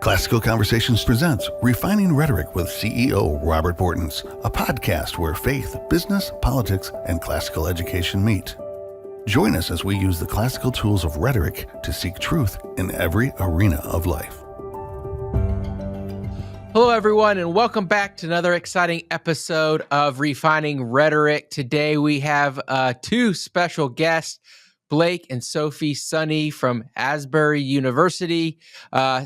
Classical Conversations presents Refining Rhetoric with CEO Robert Bortons, a podcast where faith, business, politics, and classical education meet. Join us as we use the classical tools of rhetoric to seek truth in every arena of life. Hello, everyone, and welcome back to another exciting episode of Refining Rhetoric. Today, we have two special guests, Blake and Sophie Sunny from Asbury University.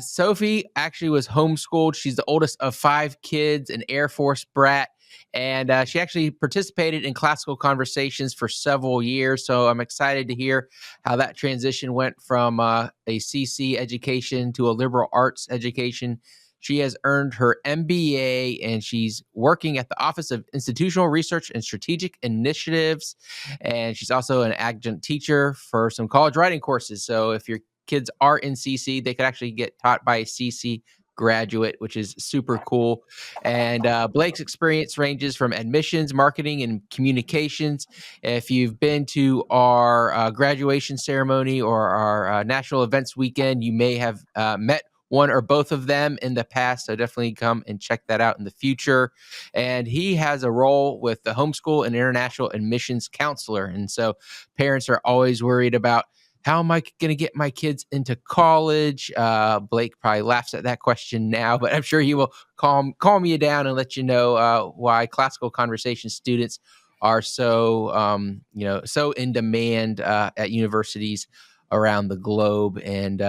Sophie actually was homeschooled. She's the oldest of 5 kids, an Air Force brat, and she actually participated in classical conversations for several years. So I'm excited to hear how that transition went from a CC education to a liberal arts education. She has earned her MBA, and she's working at the Office of Institutional Research and Strategic Initiatives. And she's also an adjunct teacher for some college writing courses. So if your kids are in CC, they could actually get taught by a CC graduate, which is super cool. And Blake's experience ranges from admissions, marketing, and communications. If you've been to our graduation ceremony or our national events weekend, you may have met one or both of them in the past, so definitely come and check that out in the future. And he has a role with the Homeschool and International Admissions Counselor. And so parents are always worried about, how am I going to get my kids into college? Blake probably laughs at that question now, but I'm sure he will calm you down and let you know why classical conversation students are so, so in demand at universities around the globe. And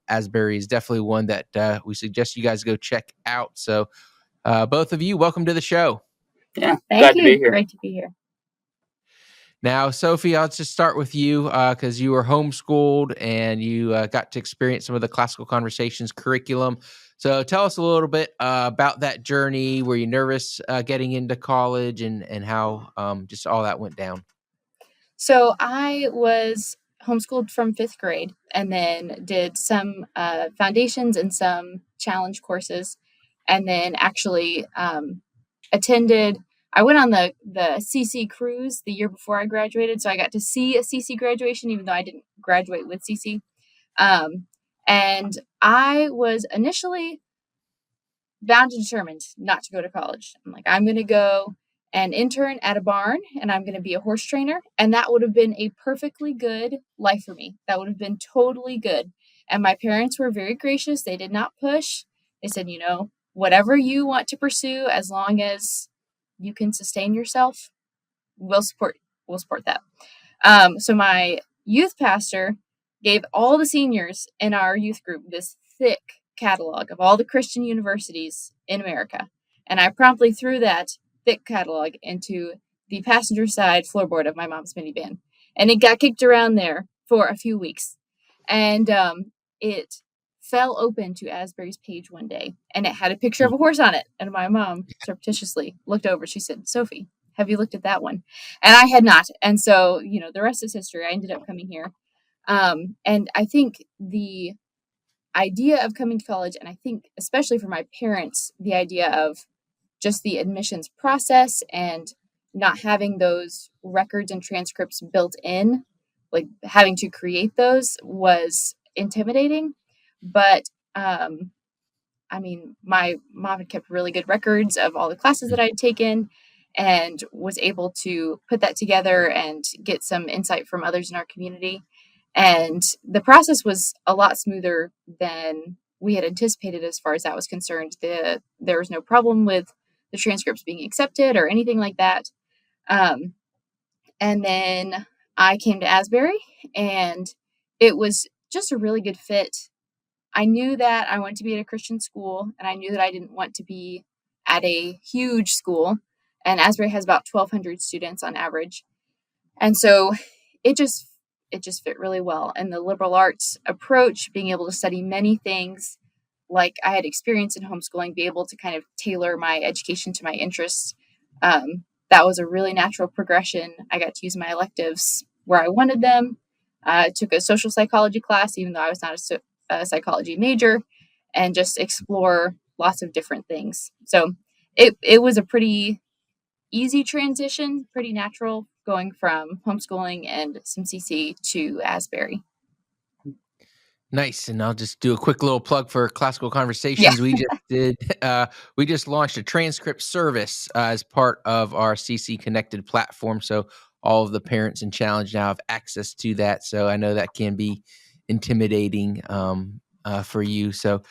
Asbury is definitely one that we suggest you guys go check out. So both of you, welcome to the show. Yeah, glad to be here. Great to be here. Now, Sophie, I'll just start with you because you were homeschooled and you got to experience some of the classical conversations curriculum. So tell us a little bit about that journey. Were you nervous getting into college and how just all that went down? So I was homeschooled from 5th grade and then did some foundations and some challenge courses, and then actually I went on the CC cruise the year before I graduated, so I got to see a CC graduation, even though I didn't graduate with CC. And I was initially bound and determined not to go to college. I'm like, I'm going to go and intern at a barn, and I'm going to be a horse trainer. And that would have been a perfectly good life for me. That would have been totally good. And my parents were very gracious. They did not push. They said, whatever you want to pursue, as long as you can sustain yourself, we'll support that. So my youth pastor gave all the seniors in our youth group this thick catalog of all the Christian universities in America. And I promptly threw that thick catalog into the passenger side floorboard of my mom's minivan. And it got kicked around there for a few weeks. And it fell open to Asbury's page one day, and it had a picture of a horse on it. And my mom surreptitiously looked over. She said, "Sophie, have you looked at that one?" And I had not. And so, the rest is history. I ended up coming here. And I think the idea of coming to college, and I think especially for my parents, the idea of just the admissions process and not having those records and transcripts built in, like having to create those, was intimidating. But, my mom had kept really good records of all the classes that I had taken and was able to put that together and get some insight from others in our community. And the process was a lot smoother than we had anticipated as far as that was concerned. There was no problem with the transcripts being accepted or anything like that. And then I came to Asbury, and it was just a really good fit. I knew that I wanted to be at a Christian school, and I knew that I didn't want to be at a huge school. And Asbury has about 1,200 students on average. And so it just fit really well. And the liberal arts approach, being able to study many things like I had experience in homeschooling, be able to kind of tailor my education to my interests, that was a really natural progression. I got to use my electives where I wanted them. I took a social psychology class, even though I was not a psychology major, and just explore lots of different things. So it was a pretty easy transition, pretty natural, going from homeschooling and some CC to Asbury. Nice. And I'll just do a quick little plug for Classical Yeah. Conversations. We just launched a transcript service as part of our CC Connected platform. So all of the parents in Challenge now have access to that. So I know that can be intimidating for you. So,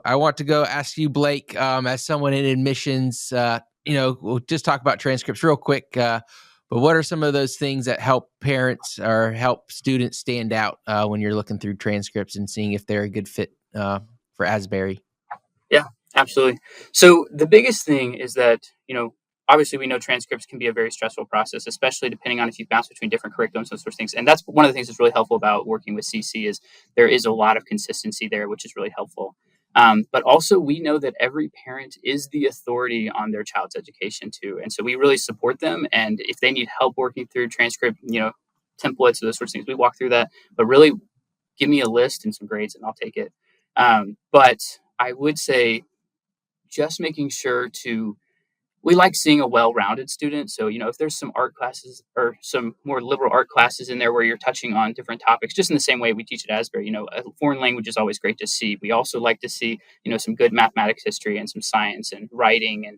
I want to go ask you, Blake, as someone in admissions, we'll just talk about transcripts real quick. But what are some of those things that help parents or help students stand out when you're looking through transcripts and seeing if they're a good fit for Asbury? Yeah, absolutely. So the biggest thing is that, obviously we know transcripts can be a very stressful process, especially depending on if you bounce between different curriculums and sorts of things. And that's one of the things that's really helpful about working with CC is there is a lot of consistency there, which is really helpful. But also we know that every parent is the authority on their child's education too. And so we really support them. And if they need help working through transcript, templates or those sorts of things, we walk through that. But really give me a list and some grades and I'll take it. But I would say just making sure we like seeing a well-rounded student. So, if there's some art classes or some more liberal art classes in there where you're touching on different topics, just in the same way we teach at Asbury, a foreign language is always great to see. We also like to see, some good mathematics history and some science and writing. And,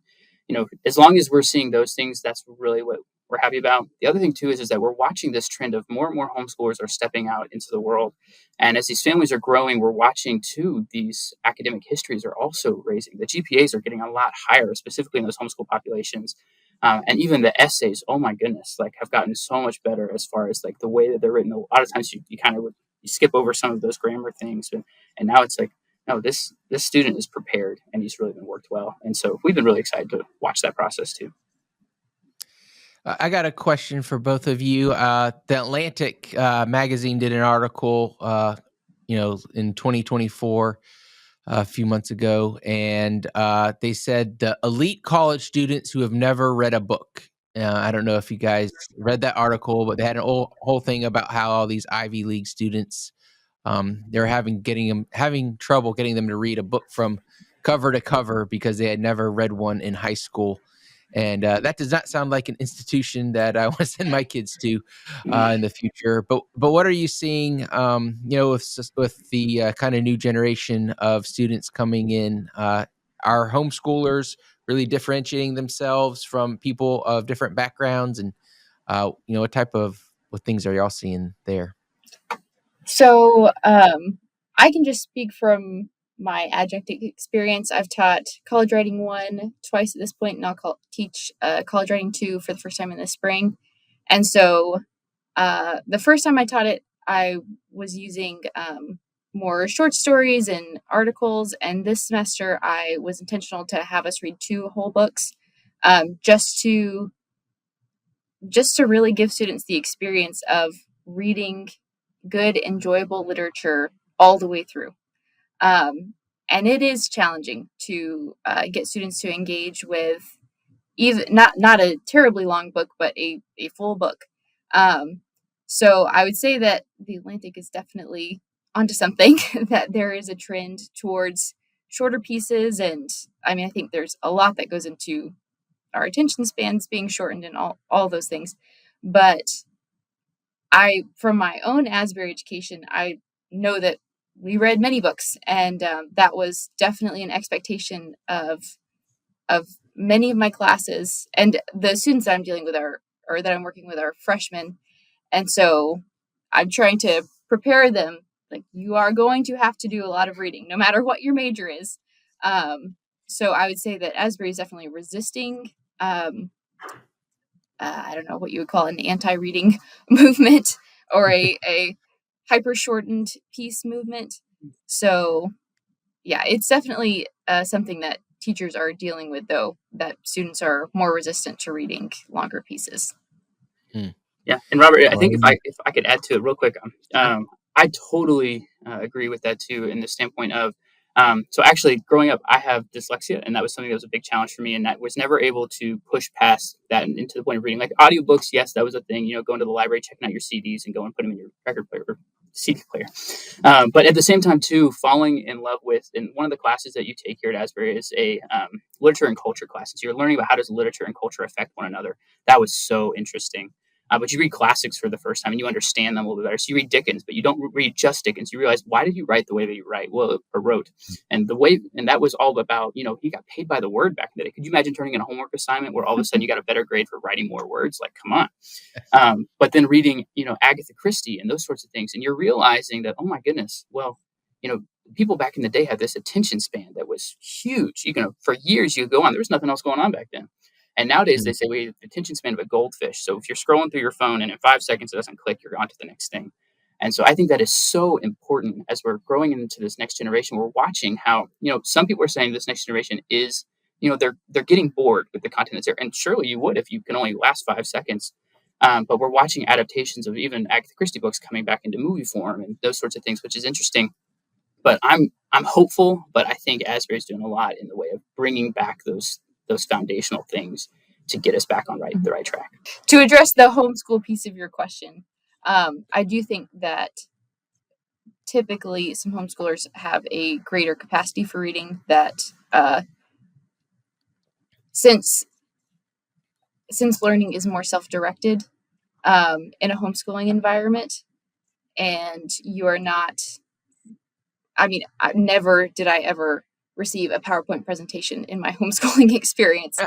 as long as we're seeing those things, that's really what we're happy about. The other thing too is that we're watching this trend of more and more homeschoolers are stepping out into the world. And as these families are growing, we're watching too, these academic histories are also raising. The GPAs are getting a lot higher, specifically in those homeschool populations. And even the essays, oh my goodness, have gotten so much better as far as the way that they're written. A lot of times you kind of you skip over some of those grammar things. And now it's no, this student is prepared and he's really been worked well. And so we've been really excited to watch that process too. I got a question for both of you. The Atlantic magazine did an article, in 2024, a few months ago, and they said the elite college students who have never read a book. I don't know if you guys read that article, but they had a whole thing about how all these Ivy League students, they're having trouble getting them to read a book from cover to cover because they had never read one in high school. And that does not sound like an institution that I want to send my kids to in the future. But what are you seeing, with the kind of new generation of students coming in? Are homeschoolers really differentiating themselves from people of different backgrounds? And, what things are y'all seeing there? So I can just speak from my adjunct experience. I've taught college writing 1 twice at this point, and I'll teach college writing 2 for the first time in the spring. And so the first time I taught it, I was using more short stories and articles. And this semester, I was intentional to have us read 2 whole books, just to really give students the experience of reading good, enjoyable literature all the way through. And it is challenging to get students to engage with even not a terribly long book, but a full book. So I would say that the Atlantic is definitely onto something, that there is a trend towards shorter pieces. And I mean, I think there's a lot that goes into our attention spans being shortened and all those things. But from my own Asbury education, I know that we read many books, and that was definitely an expectation of many of my classes. And the students that I'm dealing with that I'm working with are freshmen. And so I'm trying to prepare them, you are going to have to do a lot of reading, no matter what your major is. So I would say that Asbury is definitely resisting, I don't know what you would call an anti-reading movement, or a hyper-shortened piece movement. So yeah, it's definitely something that teachers are dealing with, though, that students are more resistant to reading longer pieces. Yeah, and Robert, I think if I could add to it real quick, I totally agree with that too, in the standpoint of, so actually growing up, I have dyslexia, and that was something that was a big challenge for me, and that was never able to push past that into the point of reading. Like audiobooks, yes, that was a thing, going to the library, checking out your CDs and go and put them in your record player or CD player. But at the same time too, falling in love with, and one of the classes that you take here at Asbury is a literature and culture classes. You're learning about how does literature and culture affect one another. That was so interesting. But you read classics for the first time and you understand them a little bit better. So you read Dickens, but you don't read just Dickens. You realize, why did you write the way that you wrote? And that was all about, he got paid by the word back in the day. Could you imagine turning in a homework assignment where all of a sudden you got a better grade for writing more words? Like, come on. But then reading, Agatha Christie and those sorts of things. And you're realizing that, oh my goodness, well, people back in the day had this attention span that was huge. For years you go on, there was nothing else going on back then. And nowadays they say we have the attention span of a goldfish. So if you're scrolling through your phone and in 5 seconds it doesn't click, you're on to the next thing. And so I think that is so important as we're growing into this next generation. We're watching how, some people are saying this next generation is, they're getting bored with the content that's there. And surely you would if you can only last 5 seconds. But we're watching adaptations of even Agatha Christie books coming back into movie form and those sorts of things, which is interesting. But I'm hopeful, but I think Asbury's doing a lot in the way of bringing back those foundational things to get us back on the right track. To address the homeschool piece of your question, I do think that typically some homeschoolers have a greater capacity for reading, that since learning is more self-directed in a homeschooling environment, and you are not, never did I ever receive a PowerPoint presentation in my homeschooling experience.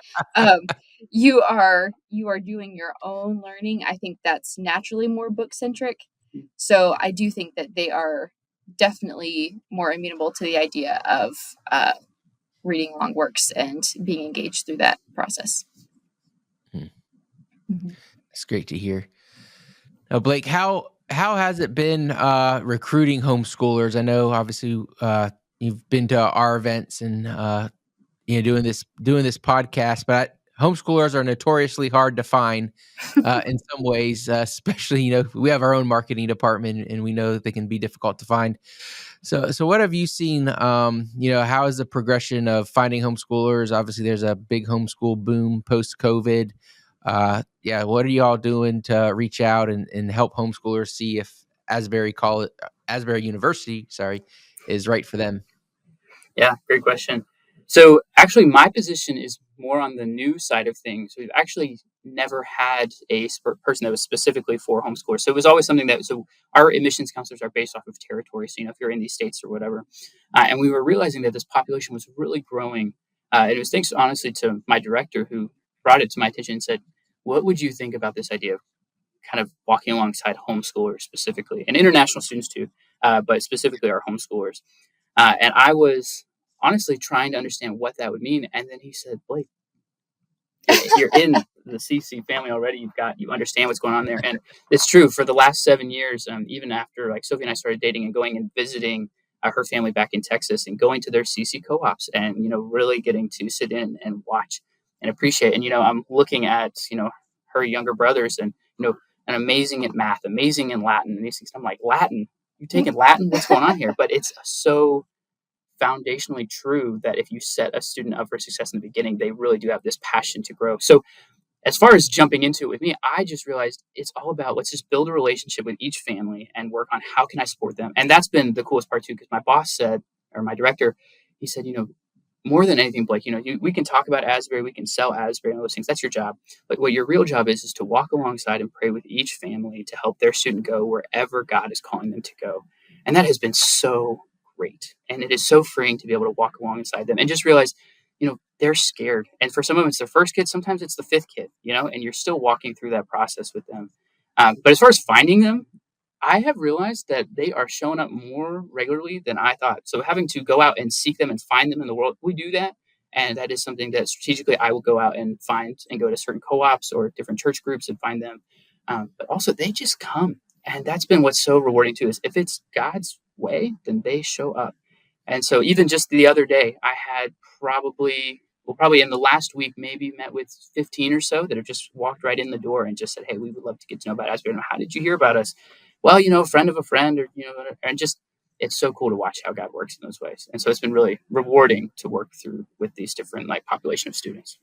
You are doing your own learning. I think that's naturally more book centric. So I do think that they are definitely more amenable to the idea of reading long works and being engaged through that process. That's great to hear. Now, Blake, how has it been recruiting homeschoolers? I know obviously you've been to our events and doing this podcast, but homeschoolers are notoriously hard to find in some ways, especially we have our own marketing department and we know that they can be difficult to find. So what have you seen? How is the progression of finding homeschoolers? Obviously, there's a big homeschool boom post-COVID. What are y'all doing to reach out and help homeschoolers see if Asbury University, is right for them? Yeah, great question. So actually my position is more on the new side of things. We've actually never had a person that was specifically for homeschoolers. So it was always something so our admissions counselors are based off of territory. So, if you're in these states or whatever, and we were realizing that this population was really growing. It was thanks honestly to my director who brought it to my attention and said, what would you think about this idea of kind of walking alongside homeschoolers specifically, and international students too, but specifically our homeschoolers? And I was honestly trying to understand what that would mean. And then he said, Blake, you're in the CC family already. You understand what's going on there. And it's true for the last 7 years, even after like Sophie and I started dating and going and visiting her family back in Texas and going to their CC co-ops and, really getting to sit in and watch and appreciate. And, I'm looking at, her younger brothers and, and amazing at math, amazing in Latin and these things. I'm like, Latin? You taking Latin? What's going on here? But it's so foundationally true that if you set a student up for success in the beginning, they really do have this passion to grow. So as far as jumping into it with me, I just realized it's all about let's just build a relationship with each family and work on how can I support them. And that's been the coolest part too, because my boss said, or my director, he said, more than anything, Blake, we can talk about Asbury, we can sell Asbury and those things. That's your job. But what your real job is to walk alongside and pray with each family to help their student go wherever God is calling them to go. And that has been so great. And it is so freeing to be able to walk alongside them and just realize, they're scared. And for some of them, it's their first kid. Sometimes it's the fifth kid, and you're still walking through that process with them. But as far as finding them, I have realized that they are showing up more regularly than I thought. So having to go out and seek them and find them in the world, we do that. And that is something that strategically I will go out and find and go to certain co-ops or different church groups and find them. But also they just come. And that's been what's so rewarding too, is if it's God's way, then they show up. And so even just the other day, I had probably in the last week, maybe met with 15 or so that have just walked right in the door and just said, hey, we would love to get to know about Asbury. How did you hear about us? Well, a friend of a friend, or, and just, it's so cool to watch how God works in those ways. And so it's been really rewarding to work through with these different population of students.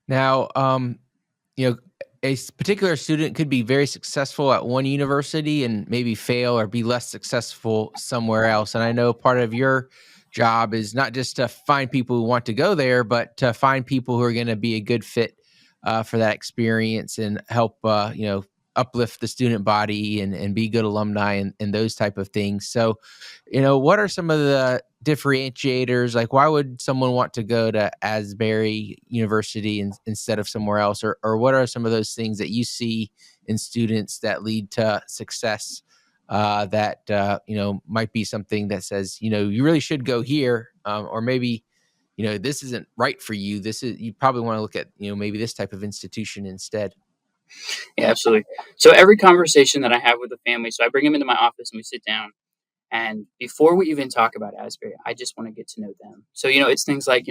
Now, a particular student could be very successful at one university and maybe fail or be less successful somewhere else. And I know part of your job is not just to find people who want to go there, but to find people who are going to be a good fit for that experience and help, uplift the student body and be good alumni and those type of things. So, what are some of the differentiators? Like, why would someone want to go to Asbury University instead of somewhere else? Or what are some of those things that you see in students that lead to success that might be something that says, you really should go here, or maybe, this isn't right for you. You probably want to look at, maybe this type of institution instead. Yeah, absolutely. So every conversation that I have with the family, so I bring them into my office and we sit down. And before we even talk about Asbury, I just want to get to know them. So, it's things like,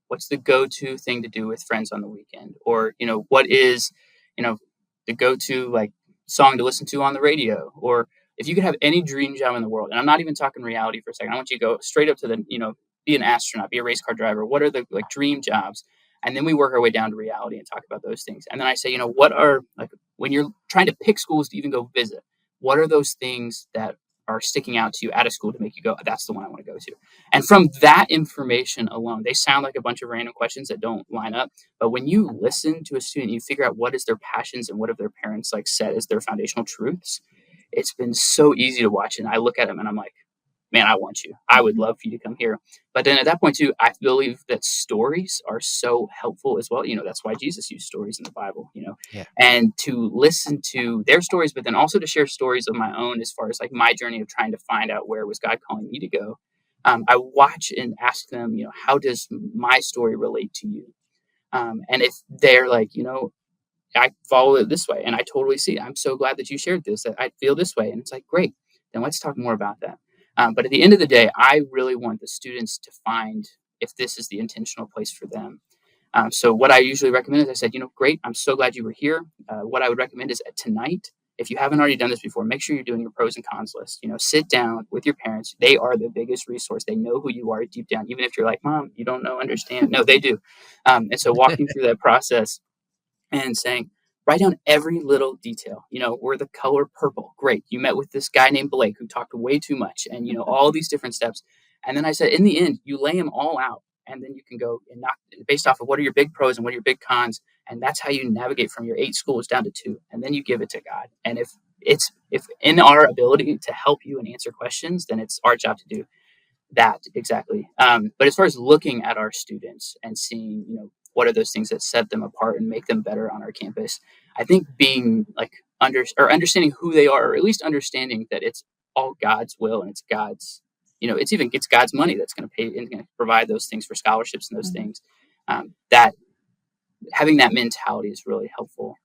what's the go-to thing to do with friends on the weekend? Or, what is, the go-to like song to listen to on the radio? Or if you could have any dream job in the world, and I'm not even talking reality for a second, I want you to go straight up to the, be an astronaut, be a race car driver. What are the like dream jobs? And then we work our way down to reality and talk about those things. And then I say, what are like when you're trying to pick schools to even go visit, what are those things that are sticking out to you at a school to make you go, that's the one I want to go to? And from that information alone, they sound like a bunch of random questions that don't line up. But when you listen to a student, you figure out what is their passions and what have their parents like set as their foundational truths. It's been so easy to watch. And I look at them and I'm like, man, I want you. I would love for you to come here. But then at that point too, I believe that stories are so helpful as well. That's why Jesus used stories in the Bible, Yeah. and to listen to their stories, but then also to share stories of my own as far as like my journey of trying to find out where was God calling me to go. I watch and ask them, how does my story relate to you? And if they're like, I follow it this way and I totally see it. I'm so glad that you shared this, that I feel this way. And it's like, great, then let's talk more about that. But at the end of the day, I really want the students to find if this is the intentional place for them. So what I usually recommend is I said, great, I'm so glad you were here. What I would recommend is tonight, if you haven't already done this before, make sure you're doing your pros and cons list. Sit down with your parents. They are the biggest resource. They know who you are deep down, even if you're like, Mom, you don't know, understand. No, they do. And so walking through that process and saying, write down every little detail. We're the color purple. Great. You met with this guy named Blake who talked way too much, and all these different steps. And then I said, in the end, you lay them all out, and then you can go and knock based off of what are your big pros and what are your big cons, and that's how you navigate from your 8 schools down to 2, and then you give it to God. And if in our ability to help you and answer questions, then it's our job to do that exactly. But as far as looking at our students and seeing, what are those things that set them apart and make them better on our campus, I think being like understanding who they are, or at least understanding that it's all God's will and it's God's, it's God's money that's going to pay and going to provide those things for scholarships and those things. That having that mentality is really helpful.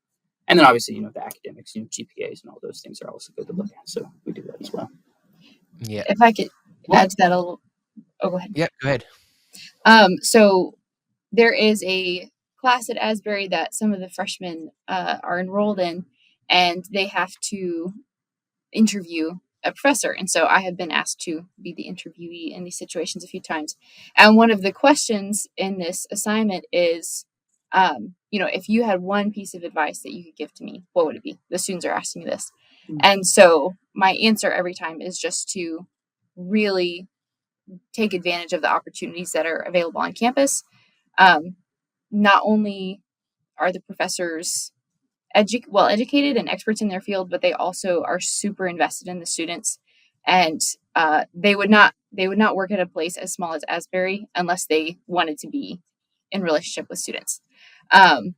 And then obviously, the academics, GPAs and all those things are also good to look at. So we do that as well. Yeah. If I could add to that a little. Oh, go ahead. Yeah, go ahead. So there is a class at Asbury that some of the freshmen are enrolled in, and they have to interview a professor. And so I have been asked to be the interviewee in these situations a few times. And one of the questions in this assignment is, if you had one piece of advice that you could give to me, what would it be? The students are asking me this. Mm-hmm. And so my answer every time is just to really take advantage of the opportunities that are available on campus. Not only are the professors well-educated and experts in their field, but they also are super invested in the students. And they would not work at a place as small as Asbury unless they wanted to be in relationship with students. And,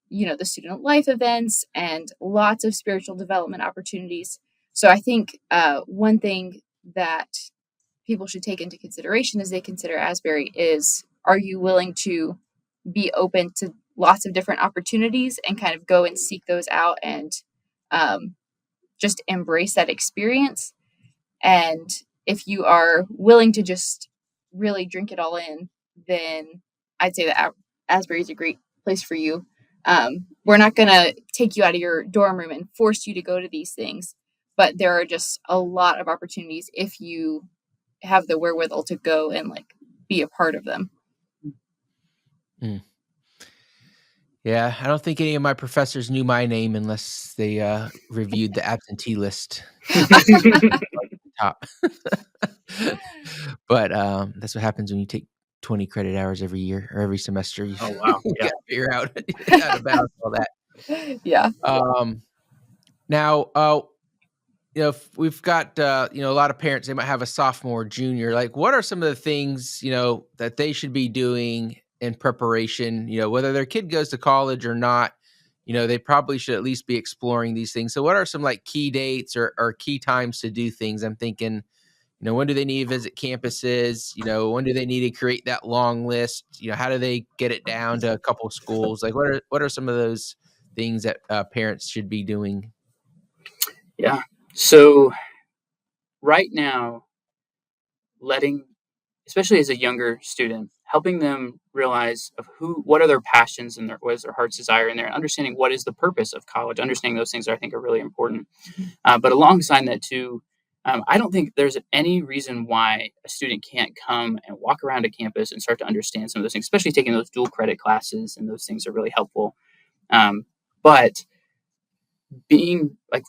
the student life events and lots of spiritual development opportunities. So I think one thing that people should take into consideration as they consider Asbury is, are you willing to be open to lots of different opportunities and kind of go and seek those out and just embrace that experience? And if you are willing to just really drink it all in, then I'd say that Asbury is a great place for you. We're not going to take you out of your dorm room and force you to go to these things, but there are just a lot of opportunities if you have the wherewithal to go and be a part of them. Mm. Yeah, I don't think any of my professors knew my name unless they reviewed the absentee list. Top. But that's what happens when you take 20 credit hours every year or every semester. Oh, wow. You Yeah. got to figure out how to balance all that. Yeah. Now, if we've got, a lot of parents, they might have a sophomore, junior, like what are some of the things, that they should be doing in preparation, whether their kid goes to college or not, they probably should at least be exploring these things. So what are some like key dates or key times to do things? I'm thinking, when do they need to visit campuses? When do they need to create that long list? How do they get it down to a couple of schools? Like what are some of those things that parents should be doing? Yeah. So right now, especially as a younger student, helping them realize of what are their passions and what is their heart's desire in there, and understanding what is the purpose of college. Understanding those things I think are really important. But alongside that too, I don't think there's any reason why a student can't come and walk around a campus and start to understand some of those things, especially taking those dual credit classes, and those things are really helpful. But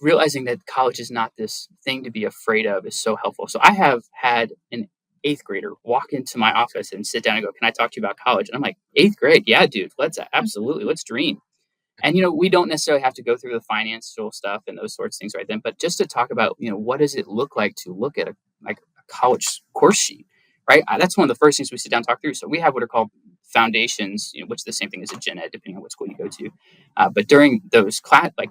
realizing that college is not this thing to be afraid of is so helpful. So I have had an 8th grader walk into my office and sit down and go, "Can I talk to you about college?" And I'm like, 8th grade? Yeah, dude, let's dream. And, we don't necessarily have to go through the financial stuff and those sorts of things right then, but just to talk about, what does it look like to look at a college course sheet, right? That's one of the first things we sit down and talk through. So we have what are called foundations, which is the same thing as a gen ed, depending on what school you go to. But during those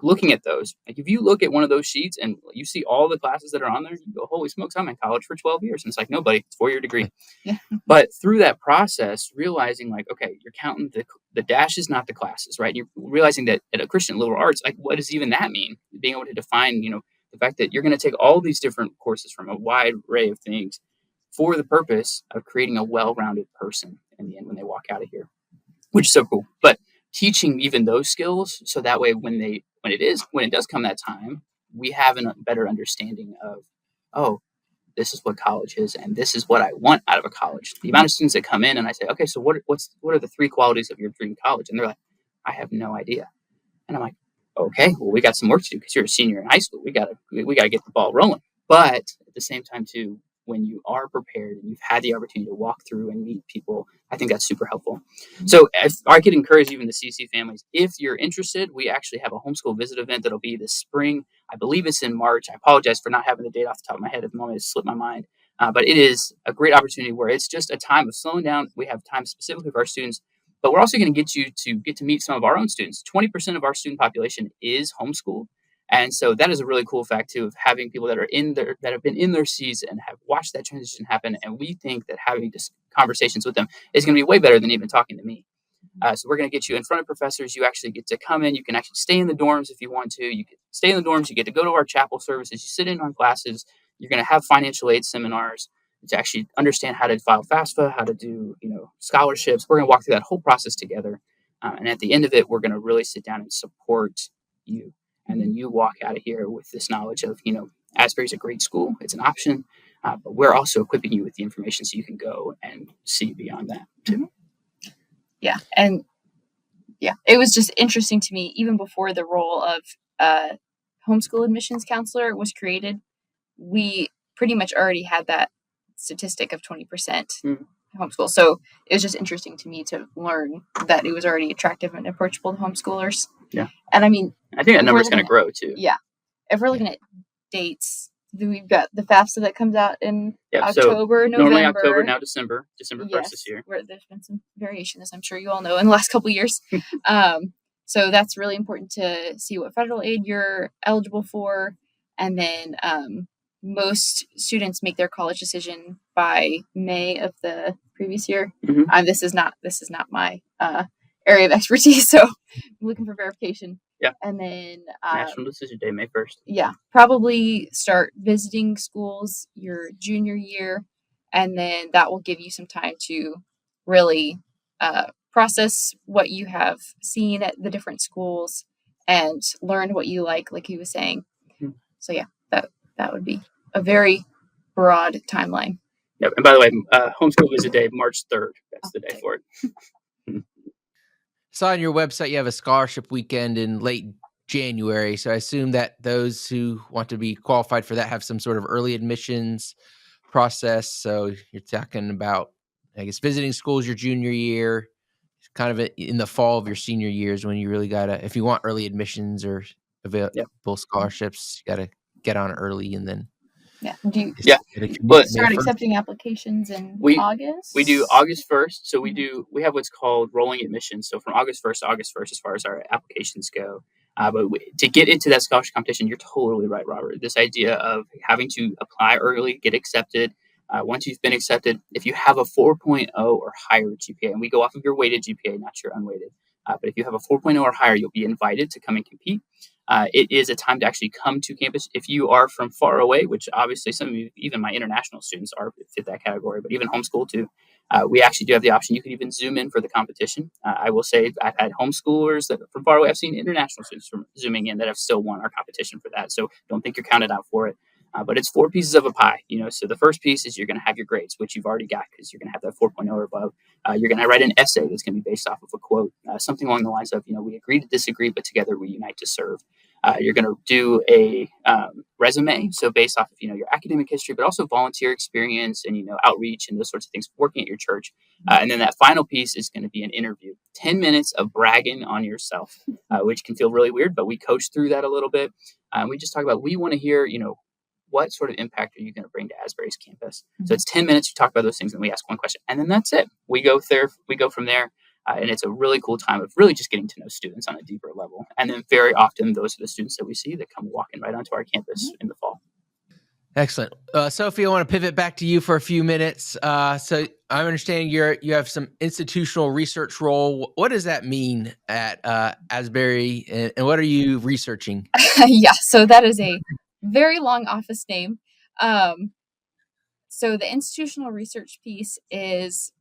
looking at those, if you look at one of those sheets and you see all the classes that are on there, you go, "Holy smokes, I'm in college for 12 years. And it's like, no, buddy, it's a 4-year degree. Yeah. But through that process, realizing okay, you're counting the dashes, not the classes, right? You're realizing that at a Christian liberal arts, what does even that mean? Being able to define, the fact that you're going to take all these different courses from a wide array of things for the purpose of creating a well-rounded person in the end when they walk out of here, which is so cool. But teaching even those skills, so that way when it does come that time, we have a better understanding of, oh, this is what college is, and this is what I want out of a college. The amount of students that come in and I say, "Okay, so what are the 3 qualities of your dream college?" And they're like, "I have no idea." And I'm like, "Okay, well, we got some work to do because you're a senior in high school. We gotta get the ball rolling." But at the same time too, when you are prepared and you've had the opportunity to walk through and meet people, I think that's super helpful. So if I could encourage even the CC families, if you're interested, we actually have a homeschool visit event that'll be this spring. I believe it's in March. I apologize for not having the date off the top of my head at the moment. It slipped my mind. But it is a great opportunity where it's just a time of slowing down. We have time specifically for our students, but we're also going to get you to get to meet some of our own students. 20% of our student population is homeschooled. And so that is a really cool fact too, of having people that have been in their seats and have watched that transition happen. And we think that having conversations with them is going to be way better than even talking to me. So we're going to get you in front of professors. You actually get to come in. You can actually stay in the dorms if you want to. You can stay in the dorms. You get to go to our chapel services. You sit in on classes. You're going to have financial aid seminars to actually understand how to file FAFSA, how to do scholarships. We're going to walk through that whole process together. And at the end of it, we're going to really sit down and support you. And then you walk out of here with this knowledge of, Asbury's a great school. It's an option. But we're also equipping you with the information so you can go and see beyond that too. Yeah. And it was just interesting to me, even before the role of homeschool admissions counselor was created, we pretty much already had that statistic of 20% homeschool. So it was just interesting to me to learn that it was already attractive and approachable to homeschoolers. Yeah. And I mean, I think that number is going to grow too. Yeah. If we're looking at dates, we've got the FAFSA that comes out in October, so November. Normally October, now December 1st this year. Where there's been some variation, as I'm sure you all know, in the last couple of years. So that's really important to see what federal aid you're eligible for. And then most students make their college decision by May of the previous year. Mm-hmm. This is not my area of expertise, so I'm looking for verification. Yeah. And then National Decision Day, May 1st. Yeah, probably start visiting schools your junior year, and then that will give you some time to really process what you have seen at the different schools and learn what you like he was saying. Mm-hmm. So yeah, that would be a very broad timeline. Yep. And by the way, homeschool visit day, March 3rd. That's the day for it. Saw on your website you have a scholarship weekend in late January. So I assume that those who want to be qualified for that have some sort of early admissions process. So you're talking about I guess visiting schools your junior year, kind of in the fall of your senior years when you really gotta, if you want early admissions or Yeah. available scholarships, you gotta get on early and then Yeah. Do you Yeah. get a But commute May start 1st. accepting applications in we August? we do August 1st. So Mhm. we have what's called rolling admissions. So from August 1st to August 1st, as far as our applications go. To get into that scholarship competition, you're totally right, Robert. This idea of having to apply early, get accepted. Once you've been accepted, if you have a 4.0 or higher GPA, and we go off of your weighted GPA, not your unweighted, but if you have a 4.0 or higher, you'll be invited to come and compete. It is a time to actually come to campus. If you are from far away, which obviously some of you, even my international students are fit that category, but even homeschool too, we actually do have the option. You can even Zoom in for the competition. I will say I've had homeschoolers that from far away. I've seen international students from Zooming in that have still won our competition for that. So don't think you're counted out for it. But it's 4 pieces of a pie, So the first piece is you're going to have your grades, which you've already got because you're going to have that 4.0 or above. You're going to write an essay that's going to be based off of a quote, something along the lines of, we agree to disagree, but together we unite to serve. You're going to do a resume, so based off of your academic history, but also volunteer experience and outreach and those sorts of things, working at your church. And then that final piece is going to be an interview, 10 minutes of bragging on yourself, which can feel really weird, but we coach through that a little bit. We just talk about we want to hear what sort of impact are you going to bring to Asbury's campus? So it's 10 minutes. You talk about those things, and we ask one question, and then that's it. We go from there. And it's a really cool time of really just getting to know students on a deeper level. And then very often those are the students that we see that come walking right onto our campus in the fall. Excellent. Sophie, I want to pivot back to you for a few minutes. So I understand you have some institutional research role. What does that mean at Asbury, and what are you researching? Yeah, so that is a very long office name. So the institutional research piece is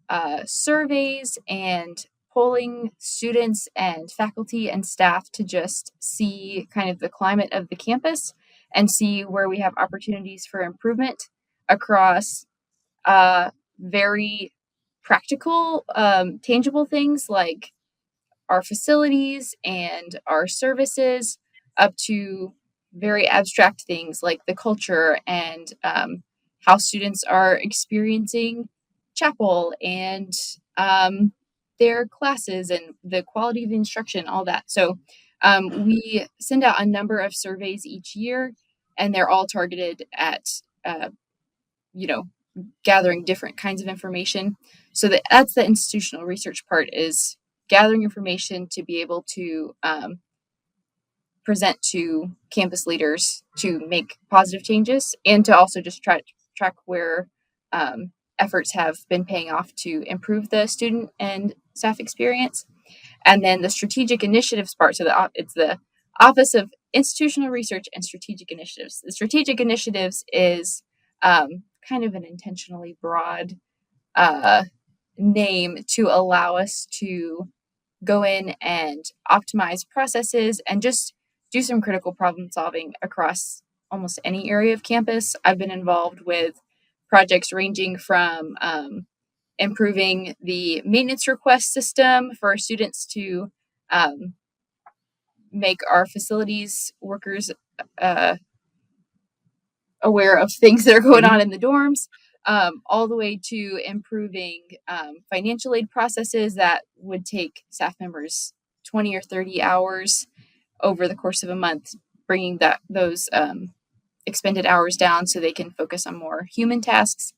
surveys and polling students and faculty and staff to just see kind of the climate of the campus and see where we have opportunities for improvement across very practical, tangible things like our facilities and our services, up to very abstract things like the culture and how students are experiencing chapel and their classes and the quality of the instruction, all that. So we send out a number of surveys each year, and they're all targeted at, you know, gathering different kinds of information. So that's the institutional research part, is gathering information to be able to present to campus leaders to make positive changes, and to also just track where efforts have been paying off to improve the student and staff experience. And then the strategic initiatives part, so it's the Office of Institutional Research and Strategic Initiatives. The strategic initiatives is kind of an intentionally broad name to allow us to go in and optimize processes and just do some critical problem solving across almost any area of campus. I've been involved with projects ranging from improving the maintenance request system for our students to make our facilities workers aware of things that are going on in the dorms, all the way to improving financial aid processes that would take staff members 20 or 30 hours over the course of a month, bringing those expended hours down so they can focus on more human tasks.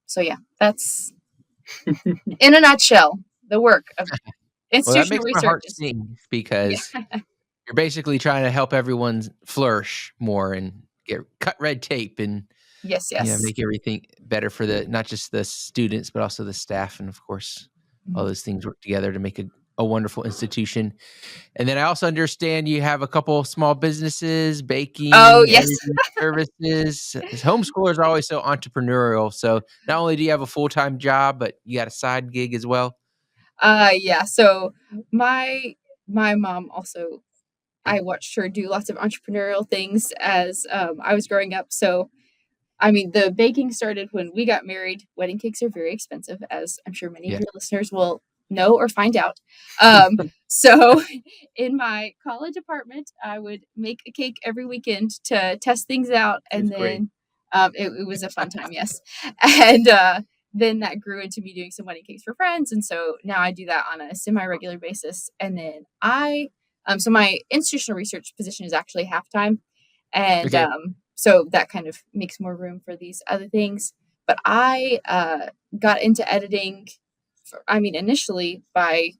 So yeah, that's in a nutshell the work of Well, that institutional makes my heart research. sing because you're basically trying to help everyone flourish more and cut red tape and Yes. make everything better for not just the students, but also the staff. And of course, all those things work together to make a wonderful institution. And then I also understand you have a couple small businesses, baking, Oh, yes. services. Homeschoolers are always so entrepreneurial. So not only do you have a full-time job, but you got a side gig as well. Yeah. So my mom also, I watched her do lots of entrepreneurial things as I was growing up. So I mean, the baking started when we got married. Wedding cakes are very expensive, as I'm sure many of your listeners will know or find out. So in my college apartment, I would make a cake every weekend to test things out. And then it was a fun time, yes. And then that grew into me doing some wedding cakes for friends. And so now I do that on a semi-regular basis. And then so my institutional research position is actually half-time. And Okay. so that kind of makes more room for these other things. But I got into editing, initially by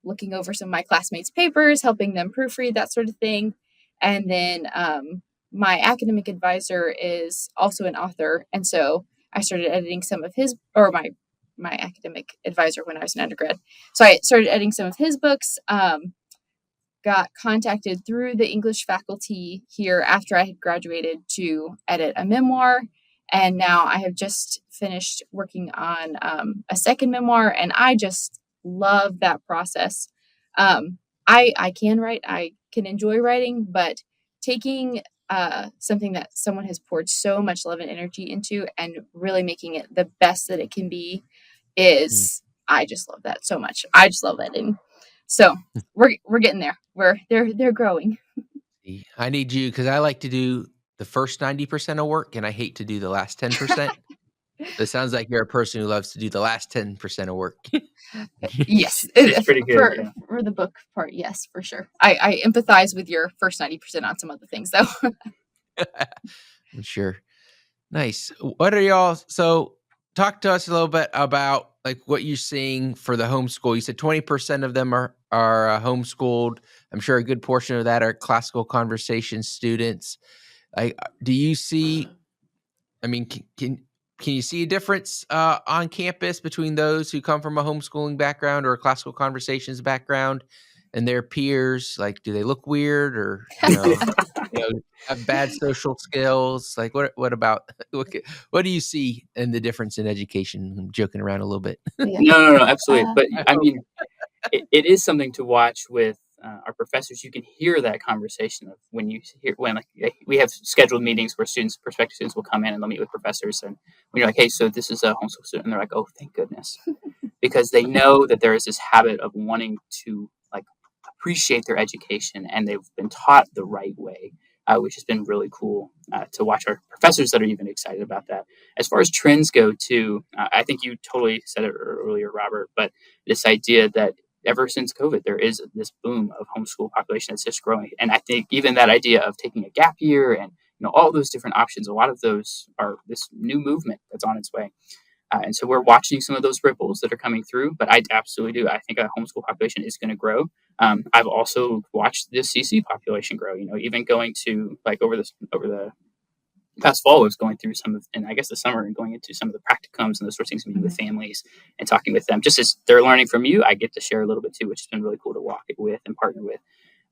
looking over some of my classmates' papers, helping them proofread, that sort of thing. And then my academic advisor is also an author. And so I started editing some of his, or my academic advisor when I was an undergrad. So I started editing some of his books, got contacted through the English faculty here after I had graduated to edit a memoir. And now I have just finished working on a second memoir, and I just love that process. I can write, I can enjoy writing, but taking something that someone has poured so much love and energy into and really making it the best that it can be is, I just love that so much. I just love editing. So we're getting there. They're growing. I need you because I like to do the first 90% of work and I hate to do the last 10%. It sounds like you're a person who loves to do the last 10% of work. Yes, It's pretty good. for the book part. Yes, for sure. I empathize with your first 90% on some other things, though. I'm sure. Nice. What are y'all? So talk to us a little bit about like what you're seeing for the homeschool. You said 20% of them are homeschooled. I'm sure a good portion of that are classical conversation students. Do you see? I mean, can you see a difference on campus between those who come from a homeschooling background or a classical conversations background and their peers? Like, do they look weird or have bad social skills? Like, what about what do you see in the difference in education? I'm joking around a little bit. Yeah. No, absolutely. But I I hope. mean, it is something to watch with our professors. You can hear that conversation of when like we have scheduled meetings where prospective students will come in and they'll meet with professors, and when you're like, hey, so this is a homeschool student, and they're like, oh, thank goodness, because they know that there is this habit of wanting to like appreciate their education, and they've been taught the right way. Which has been really cool to watch our professors that are even excited about that. As far as trends go, too, I think you totally said it earlier, Robert, but this idea that ever since COVID, there is this boom of homeschool population that's just growing. And I think even that idea of taking a gap year and all those different options, a lot of those are this new movement that's on its way. And so we're watching some of those ripples that are coming through, but I absolutely do. I think a homeschool population is going to grow. I've also watched the CC population grow. Even going to like over the past fall, I was going through and I guess the summer, and going into some of the practicums and those sorts of things, meeting with families and talking with them. Just as they're learning from you, I get to share a little bit too, which has been really cool to walk it with and partner with.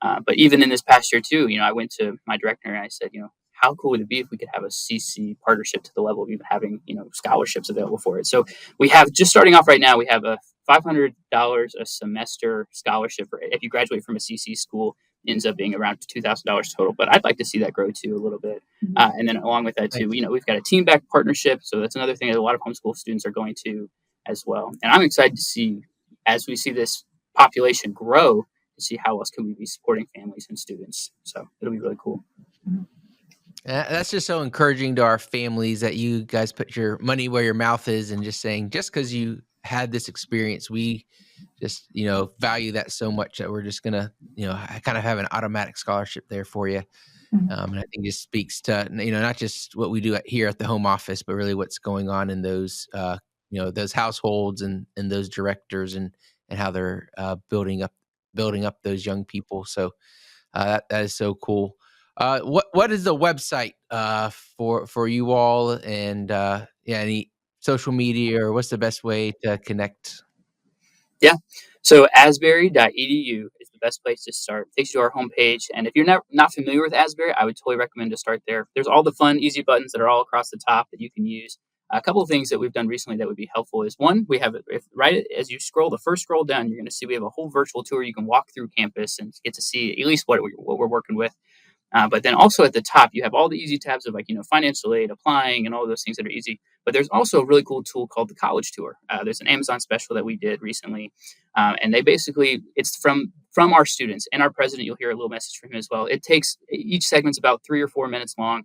But even in this past year too, I went to my director and I said, how cool would it be if we could have a CC partnership to the level of even having, scholarships available for it? So we have, just starting off right now, we have a $500 a semester scholarship if you graduate from a CC school. Ends up being around $2,000 total, but I'd like to see that grow too a little bit. And then along with that too, we've got a team back partnership. So that's another thing that a lot of homeschool students are going to as well. And I'm excited to see, as we see this population grow, to see how else can we be supporting families and students. So it'll be really cool. That's just so encouraging to our families that you guys put your money where your mouth is and just saying, just because you had this experience, we just, value that so much that we're just going to, kind of have an automatic scholarship there for you. And I think it speaks to, not just what we do here at the home office, but really what's going on in those, those households and those directors and how they're building up those young people. So that is so cool. What is the website for you all, and any social media, or what's the best way to connect? Yeah. So asbury.edu is the best place to start. It takes you to our homepage. And if you're not familiar with Asbury, I would totally recommend to start there. There's all the fun, easy buttons that are all across the top that you can use. A couple of things that we've done recently that would be helpful is, one, we have, right as you the first scroll down, you're going to see we have a whole virtual tour. You can walk through campus and get to see at least what we're working with. But then also at the top, you have all the easy tabs of financial aid, applying, and all those things that are easy. But there's also a really cool tool called the College Tour. There's an Amazon special that we did recently. And they basically, it's from our students and our president. You'll hear a little message from him as well. Each segment's about 3 or 4 minutes long.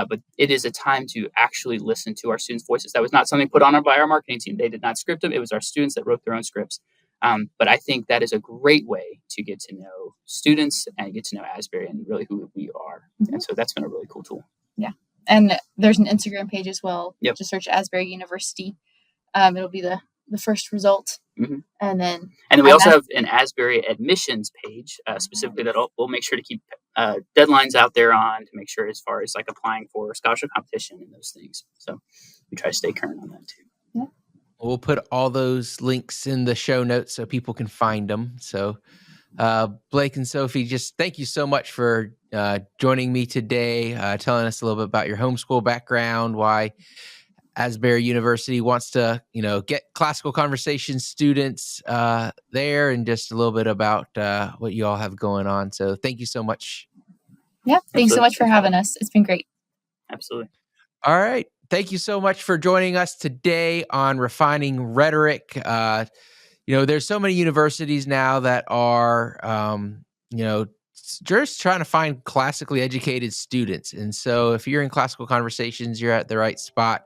But it is a time to actually listen to our students' voices. That was not something put on by our marketing team. They did not script them. It was our students that wrote their own scripts. But I think that is a great way to get to know students and get to know Asbury and really who we are. Mm-hmm. And so that's been a really cool tool. Yeah. And there's an Instagram page as well. Yep. Just search Asbury University. It'll be the first result. Mm-hmm. And then we also have an Asbury admissions page specifically that we'll make sure to keep deadlines out there on to make sure as far as like applying for scholarship competition and those things. So we try to stay current on that too. Yeah. We'll put all those links in the show notes so people can find them. So Blake and Sophie, just thank you so much for joining me today, telling us a little bit about your homeschool background, why Asbury University wants to, get classical conversation students there, and just a little bit about what you all have going on. So thank you so much. Yeah. Thanks so much for having us. It's been great. Absolutely. All right. Thank you so much for joining us today on Refining Rhetoric. There's so many universities now that are, just trying to find classically educated students. And so if you're in classical conversations, you're at the right spot.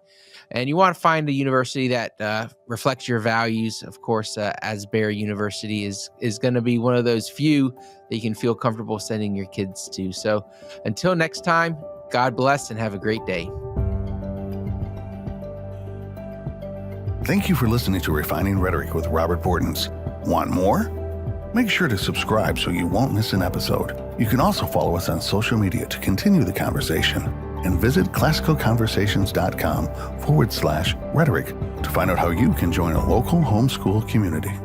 And you want to find a university that reflects your values. Of course, Asbury University is going to be one of those few that you can feel comfortable sending your kids to. So until next time, God bless and have a great day. Thank you for listening to Refining Rhetoric with Robert Bortons. Want more? Make sure to subscribe so you won't miss an episode. You can also follow us on social media to continue the conversation, and visit classicalconversations.com/rhetoric to find out how you can join a local homeschool community.